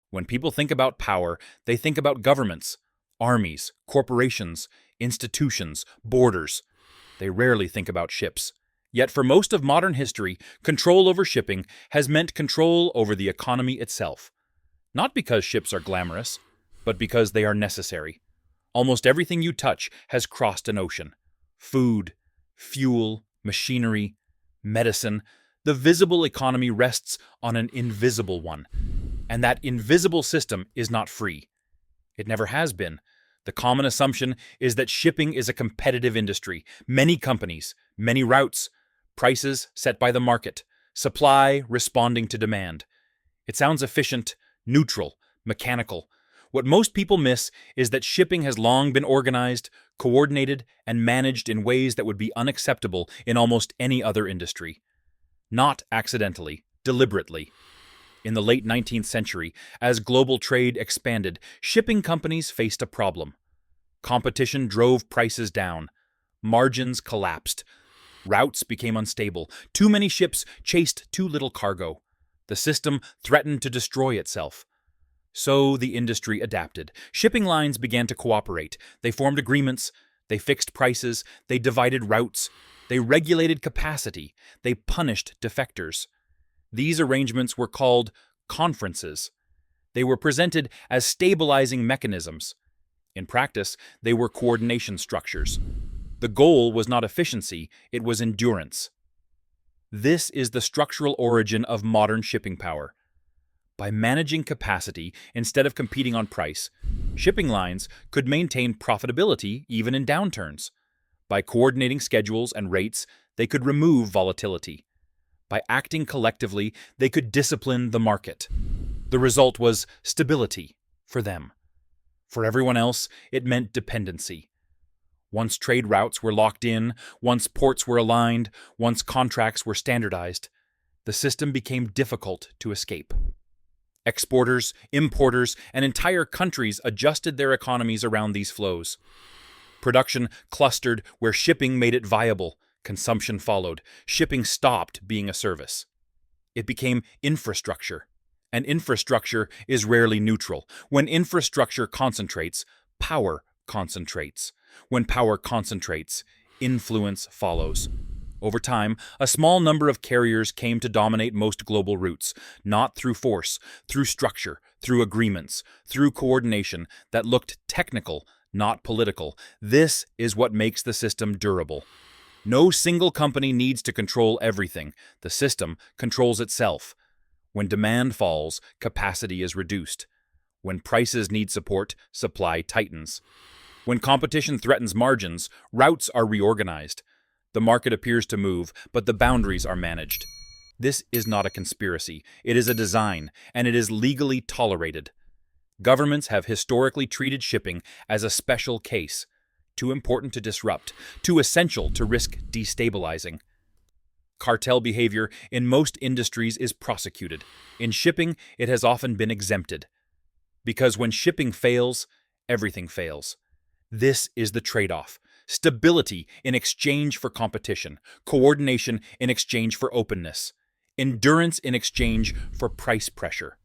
When people think about power, they think about governments, armies, corporations, institutions, borders. They rarely think about ships. Yet for most of modern history, control over shipping has meant control over the economy itself. Not because ships are glamorous, but because they are necessary. Almost everything you touch has crossed an ocean. Food, fuel, machinery, medicine. The visible economy rests on an invisible one. And that invisible system is not free. It never has been. The common assumption is that shipping is a competitive industry. Many companies, many routes, prices set by the market, supply responding to demand. It sounds efficient, neutral, mechanical. What most people miss is that shipping has long been organized, coordinated, and managed in ways that would be unacceptable in almost any other industry. Not accidentally, deliberately. In the late 19th century, as global trade expanded, shipping companies faced a problem. Competition drove prices down. Margins collapsed. Routes became unstable. Too many ships chased too little cargo. The system threatened to destroy itself. So the industry adapted. Shipping lines began to cooperate. They formed agreements. They fixed prices. They divided routes. They regulated capacity. They punished defectors. These arrangements were called conferences. They were presented as stabilizing mechanisms. In practice, they were coordination structures. The goal was not efficiency, it was endurance. This is the structural origin of modern shipping power. By managing capacity instead of competing on price, shipping lines could maintain profitability even in downturns. By coordinating schedules and rates, they could remove volatility. By acting collectively, they could discipline the market. The result was stability for them. For everyone else, it meant dependency. Once trade routes were locked in, once ports were aligned, once contracts were standardized, the system became difficult to escape. Exporters, importers, and entire countries adjusted their economies around these flows. Production clustered where shipping made it viable. Consumption followed. Shipping stopped being a service. It became infrastructure. And infrastructure is rarely neutral. When infrastructure concentrates, power concentrates. When power concentrates, influence follows. Over time, a small number of carriers came to dominate most global routes, not through force, through structure, through agreements, through coordination that looked technical, not political. This is what makes the system durable. No single company needs to control everything. The system controls itself. When demand falls, capacity is reduced. When prices need support, supply tightens. When competition threatens margins, routes are reorganized. The market appears to move, but the boundaries are managed. This is not a conspiracy. It is a design, and it is legally tolerated. Governments have historically treated shipping as a special case, too important to disrupt, too essential to risk destabilizing. Cartel behavior in most industries is prosecuted. In shipping, it has often been exempted. Because when shipping fails, everything fails. This is the trade-off. Stability in exchange for competition, coordination in exchange for openness, endurance in exchange for price pressure.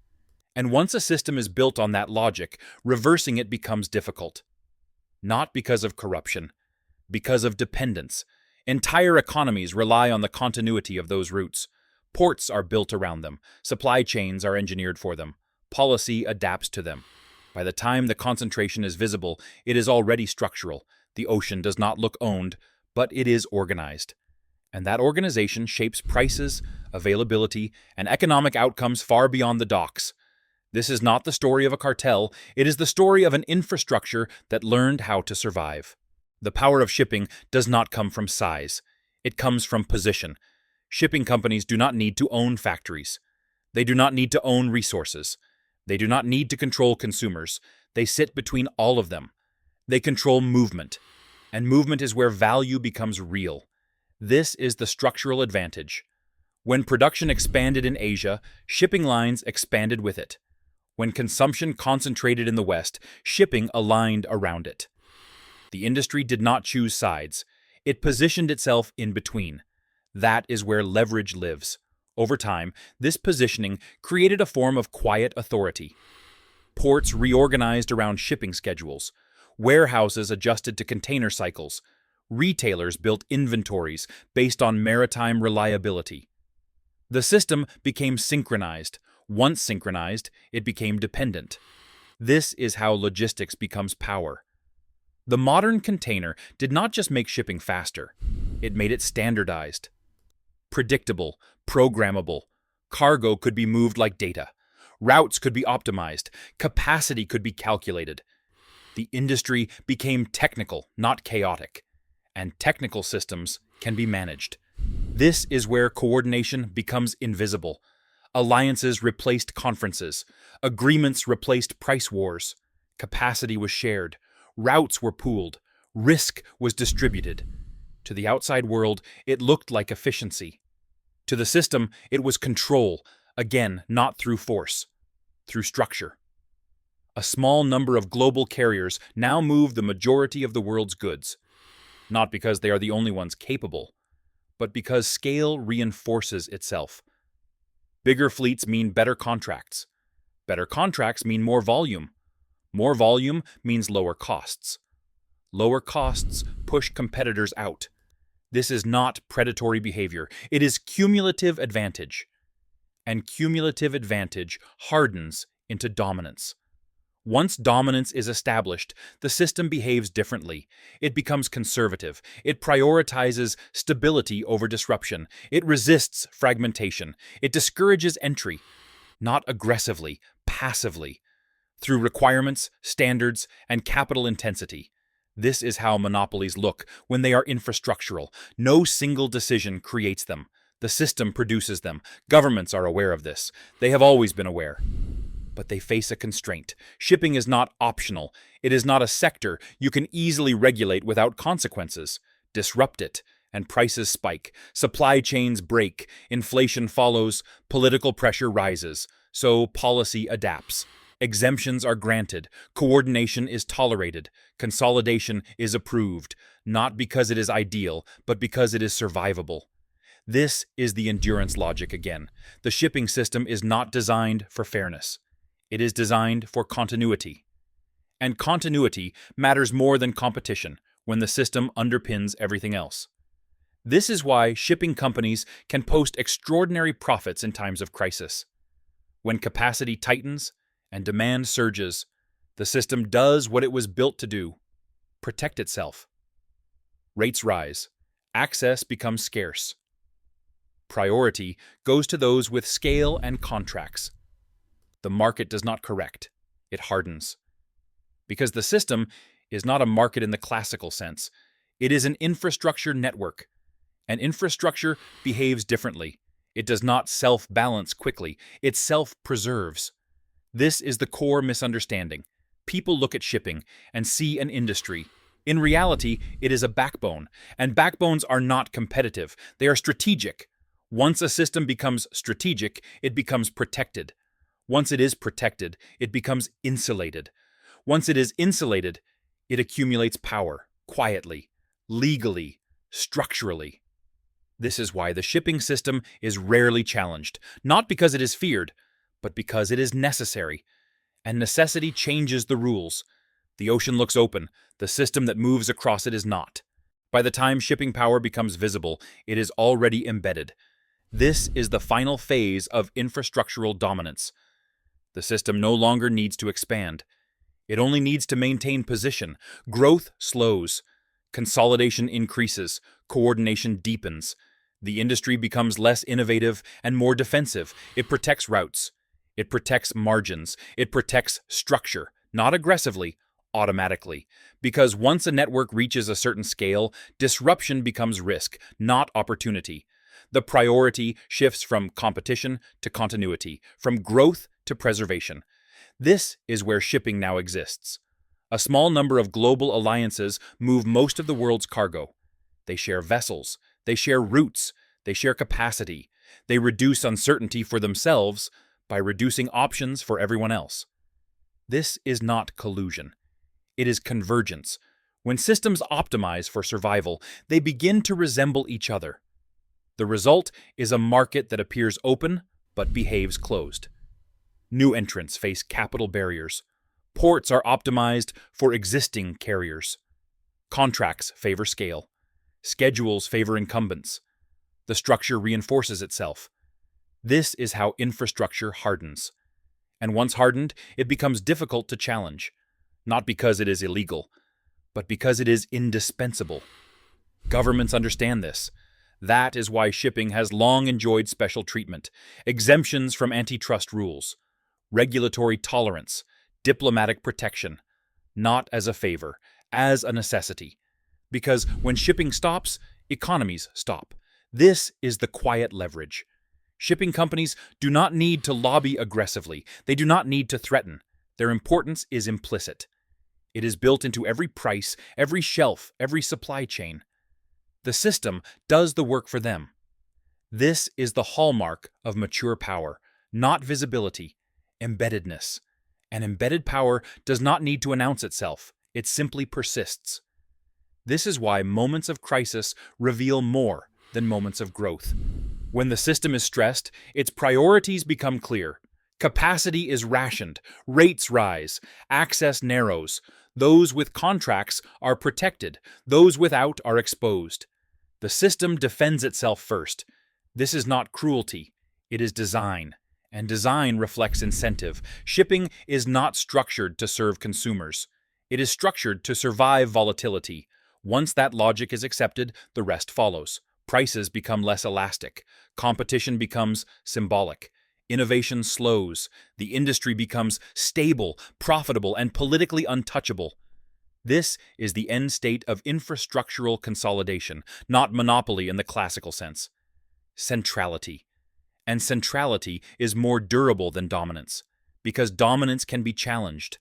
And once a system is built on that logic, reversing it becomes difficult. Not because of corruption, because of dependence. Entire economies rely on the continuity of those routes. Ports are built around them. Supply chains are engineered for them. Policy adapts to them. By the time the concentration is visible, it is already structural. The ocean does not look owned, but it is organized. And that organization shapes prices, availability, and economic outcomes far beyond the docks. This is not the story of a cartel, it is the story of an infrastructure that learned how to survive. The power of shipping does not come from size. It comes from position. Shipping companies do not need to own factories. They do not need to own resources. They do not need to control consumers. They sit between all of them. They control movement, and movement is where value becomes real. This is the structural advantage. When production expanded in Asia, shipping lines expanded with it. When consumption concentrated in the West, shipping aligned around it. The industry did not choose sides. It positioned itself in between. That is where leverage lives. Over time, this positioning created a form of quiet authority. Ports reorganized around shipping schedules. Warehouses adjusted to container cycles. Retailers built inventories based on maritime reliability. The system became synchronized. Once synchronized, it became dependent. This is how logistics becomes power. The modern container did not just make shipping faster, it made it standardized. Predictable, programmable. Cargo could be moved like data. Routes could be optimized. Capacity could be calculated. The industry became technical, not chaotic. And technical systems can be managed. This is where coordination becomes invisible. Alliances replaced conferences. Agreements replaced price wars. Capacity was shared. Routes were pooled. Risk was distributed. To the outside world, it looked like efficiency. To the system, it was control, again, not through force, through structure. A small number of global carriers now move the majority of the world's goods, not because they are the only ones capable, but because scale reinforces itself. Bigger fleets mean better contracts. Better contracts mean more volume. More volume means lower costs. Lower costs push competitors out. This is not predatory behavior. It is cumulative advantage. And cumulative advantage hardens into dominance. Once dominance is established, the system behaves differently. It becomes conservative. It prioritizes stability over disruption. It resists fragmentation. It discourages entry, not aggressively, passively, through requirements, standards, and capital intensity. This is how monopolies look when they are infrastructural. No single decision creates them. The system produces them. Governments are aware of this. They have always been aware. But they face a constraint. Shipping is not optional. It is not a sector you can easily regulate without consequences. Disrupt it, and prices spike. Supply chains break. Inflation follows. Political pressure rises. So policy adapts. Exemptions are granted. Coordination is tolerated. Consolidation is approved, not because it is ideal, but because it is survivable. This is the endurance logic again. The shipping system is not designed for fairness. It is designed for continuity. And continuity matters more than competition when the system underpins everything else. This is why shipping companies can post extraordinary profits in times of crisis. When capacity tightens and demand surges, the system does what it was built to do: protect itself. Rates rise. Access becomes scarce. Priority goes to those with scale and contracts. The market does not correct. It hardens. Because the system is not a market in the classical sense. It is an infrastructure network. And infrastructure behaves differently. It does not self-balance quickly. It self-preserves. This is the core misunderstanding. People look at shipping and see an industry. In reality, it is a backbone. And backbones are not competitive. They are strategic. Once a system becomes strategic, it becomes protected. Once it is protected, it becomes insulated. Once it is insulated, it accumulates power, quietly, legally, structurally. This is why the shipping system is rarely challenged, not because it is feared, but because it is necessary. And necessity changes the rules. The ocean looks open, the system that moves across it is not. By the time shipping power becomes visible, it is already embedded. This is the final phase of infrastructural dominance. The system no longer needs to expand. It only needs to maintain position. Growth slows. Consolidation increases. Coordination deepens. The industry becomes less innovative and more defensive. It protects routes. It protects margins. It protects structure, not aggressively, automatically. Because once a network reaches a certain scale, disruption becomes risk, not opportunity. The priority shifts from competition to continuity, from growth to preservation. This is where shipping now exists. A small number of global alliances move most of the world's cargo. They share vessels. They share routes. They share capacity. They reduce uncertainty for themselves by reducing options for everyone else. This is not collusion. It is convergence. When systems optimize for survival, they begin to resemble each other. The result is a market that appears open but behaves closed. New entrants face capital barriers. Ports are optimized for existing carriers. Contracts favor scale. Schedules favor incumbents. The structure reinforces itself. This is how infrastructure hardens. And once hardened, it becomes difficult to challenge, not because it is illegal, but because it is indispensable. Governments understand this. That is why shipping has long enjoyed special treatment, exemptions from antitrust rules, regulatory tolerance, diplomatic protection, not as a favor, as a necessity. Because when shipping stops, economies stop. This is the quiet leverage. Shipping companies do not need to lobby aggressively. They do not need to threaten. Their importance is implicit. It is built into every price, every shelf, every supply chain. The system does the work for them. This is the hallmark of mature power, not visibility, embeddedness. And embedded power does not need to announce itself. It simply persists. This is why moments of crisis reveal more than moments of growth. When the system is stressed, its priorities become clear. Capacity is rationed, rates rise, access narrows. Those with contracts are protected, those without are exposed. The system defends itself first. This is not cruelty, it is design. And design reflects incentive. Shipping is not structured to serve consumers. It is structured to survive volatility. Once that logic is accepted, the rest follows. Prices become less elastic. Competition becomes symbolic. Innovation slows. The industry becomes stable, profitable, and politically untouchable. This is the end state of infrastructural consolidation, not monopoly in the classical sense. Centrality. And centrality is more durable than dominance, because dominance can be challenged.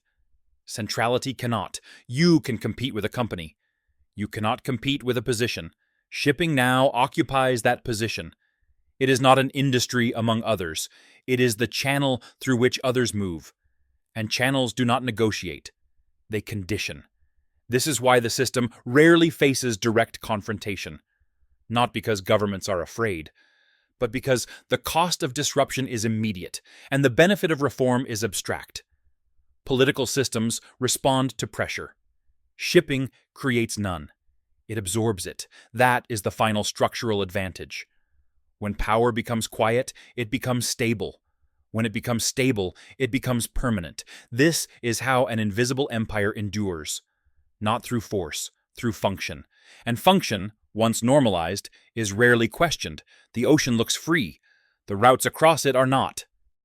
Centrality cannot. You can compete with a company. You cannot compete with a position. Shipping now occupies that position. It is not an industry among others. It is the channel through which others move. And channels do not negotiate. They condition. This is why the system rarely faces direct confrontation. Not because governments are afraid, but because the cost of disruption is immediate and the benefit of reform is abstract. Political systems respond to pressure. Shipping creates none. It absorbs it. That is the final structural advantage. When power becomes quiet, it becomes stable. When it becomes stable, it becomes permanent. This is how an invisible empire endures. Not through force, through function. And function, once normalized, is rarely questioned. The ocean looks free. The routes across it are not.